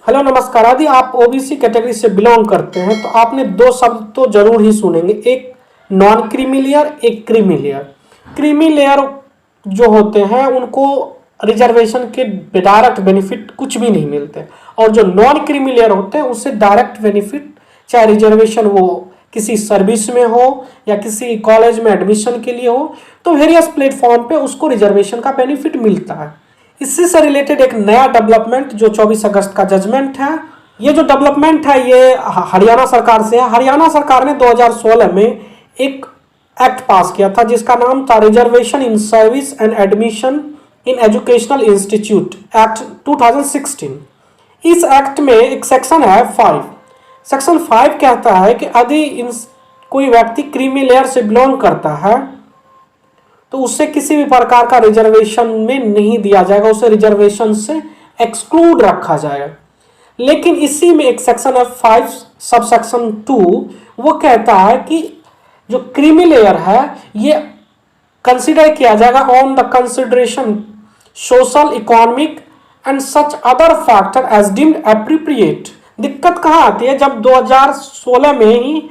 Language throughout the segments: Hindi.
हेलो नमस्कार। यदि आप ओबीसी कैटेगरी से बिलोंग करते हैं तो आपने दो शब्द तो जरूर ही सुनेंगे, एक नॉन क्रीमी लेयर, एक क्रीमी लेयर। क्रीमी लेयर जो होते हैं उनको रिजर्वेशन के डायरेक्ट बेनिफिट कुछ भी नहीं मिलते, और जो नॉन क्रीमी लेयर होते हैं उससे डायरेक्ट बेनिफिट, चाहे रिजर्वेशन वो किसी सर्विस में हो या किसी कॉलेज में एडमिशन के लिए हो, तो वेरियस प्लेटफॉर्म पे उसको रिजर्वेशन का बेनिफिट मिलता है। इसी से रिलेटेड एक नया डेवलपमेंट जो 24 अगस्त का जजमेंट है, ये जो डेवलपमेंट है ये हरियाणा सरकार से है। हरियाणा सरकार ने 2016 में एक एक्ट पास किया था जिसका नाम था reservation in service and admission in educational institute act 2016। इस एक्ट में एक सेक्शन है 5। सेक्शन 5 कहता है कि यदि कोई व्यक्ति क्रीमी लेयर से बिलोंग करता है तो उससे किसी भी प्रकार का रिजर्वेशन में नहीं दिया जाएगा, उसे रिजर्वेशन से एक्सक्लूड रखा जाएगा। लेकिन इसी में एक सेक्शन है 5 सब सेक्शन 2, वो कहता है कि जो क्रीमी लेयर है ये कंसिडर किया जाएगा on the consideration social, economic and such other factor as deemed appropriate. दिक्कत कहाँ आती है, जब 2016 में ही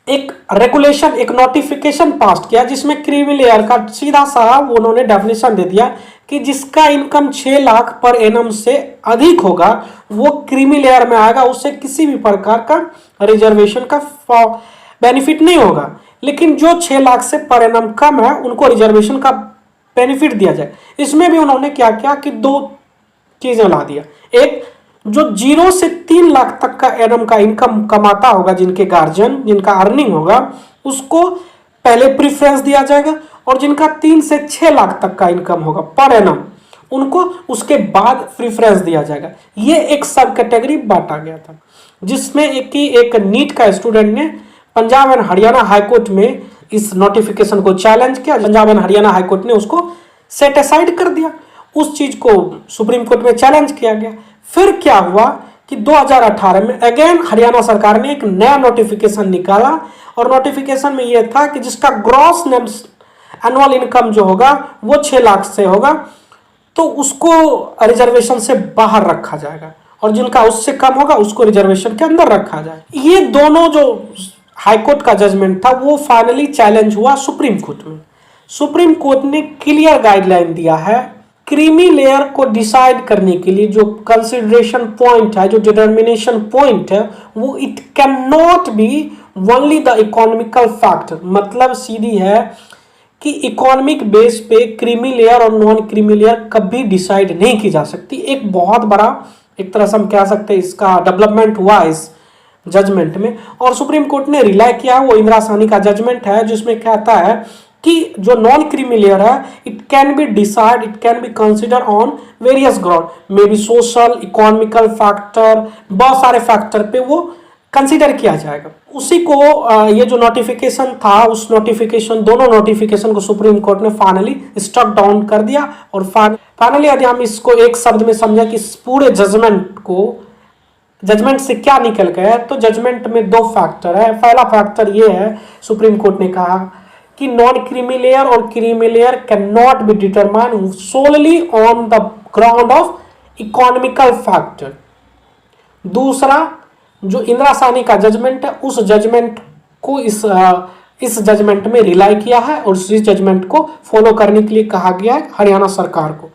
एक रेगुलेशन, एक नोटिफिकेशन पास किया जिसमें क्रीमी लेयर का सीधा सा उन्होंने डेफिनेशन दे दिया कि जिसका इनकम 6 लाख पर एनम से अधिक होगा वो क्रीमी लेयर में आएगा, उससे किसी भी प्रकार का रिजर्वेशन का बेनिफिट नहीं होगा। लेकिन जो 6 लाख से पर एनम कम है उनको रिजर्वेशन का बेनिफिट दिया जाए। इसमें भी उन्होंने क्या किया कि दो चीजें ला दिया। एक, जो 0 से 3 लाख तक का एनम का इनकम कमाता होगा, जिनके गार्जियन, जिनका अर्निंग होगा, उसको पहले प्रीफरेंस दिया जाएगा, और जिनका 3 से 6 लाख तक का इनकम होगा पर एनम उनको उसके बाद प्रीफरेंस दिया जाएगा। ये एक सब कैटेगरी बांटा गया था, जिसमें एक नीट का स्टूडेंट ने पंजाब एंड हरियाणा हाईकोर्ट में इस नोटिफिकेशन को चैलेंज किया। पंजाब एंड हरियाणा हाईकोर्ट ने उसको सेट असाइड कर दिया, उस चीज को सुप्रीम कोर्ट में चैलेंज किया गया। फिर क्या हुआ कि 2018 में अगेन हरियाणा सरकार ने एक नया नोटिफिकेशन निकाला, और नोटिफिकेशन में यह था कि जिसका ग्रॉस एनुअल इनकम जो होगा वो 6 लाख से होगा तो उसको रिजर्वेशन से बाहर रखा जाएगा, और जिनका उससे कम होगा उसको रिजर्वेशन के अंदर रखा जाएगा। ये दोनों जो हाईकोर्ट का जजमेंट था वो फाइनली चैलेंज हुआ सुप्रीम कोर्ट में। सुप्रीम कोर्ट ने क्लियर गाइडलाइन दिया है क्रीमी लेयर को डिसाइड करने के लिए। जो कंसिडरेशन पॉइंट है, जो डिटर्मिनेशन पॉइंट है, वो it can not be only the economical factor. मतलब सीधी है कि इकोनॉमिक बेस पे क्रीमी लेयर और नॉन क्रीमी लेयर कभी डिसाइड नहीं की जा सकती। एक बहुत बड़ा, एक तरह से हम कह सकते हैं, इसका डेवलपमेंट हुआ इस जजमेंट में, और सुप्रीम कोर्ट ने रिलाई किया। वो इंदिरा साहनी का जजमेंट है जिसमें कहता है कि जो नॉन क्रीमी लेयर है it can be decide, it can be consider on various ground, may be social, economical factor, बहुत सारे फैक्टर पे वो कंसिडर किया जाएगा। उसी को ये जो नोटिफिकेशन था, उस नोटिफिकेशन, दोनों नोटिफिकेशन को सुप्रीम कोर्ट ने फाइनली स्ट्रक डाउन कर दिया। और फाइनली यदि हम इसको एक शब्द में समझे कि इस पूरे जजमेंट से क्या निकल गया, तो जजमेंट में 2 फैक्टर है। पहला फैक्टर ये है, सुप्रीम कोर्ट ने कहा कि नॉन क्रीमी लेयर और creamy layer can not be determined solely on the ground of economical factor. दूसरा, जो इंदिरा साहनी का जजमेंट है, उस जजमेंट को इस जजमेंट में रिलाई किया है, और इस जजमेंट को फॉलो करने के लिए कहा गया है हरियाणा सरकार को।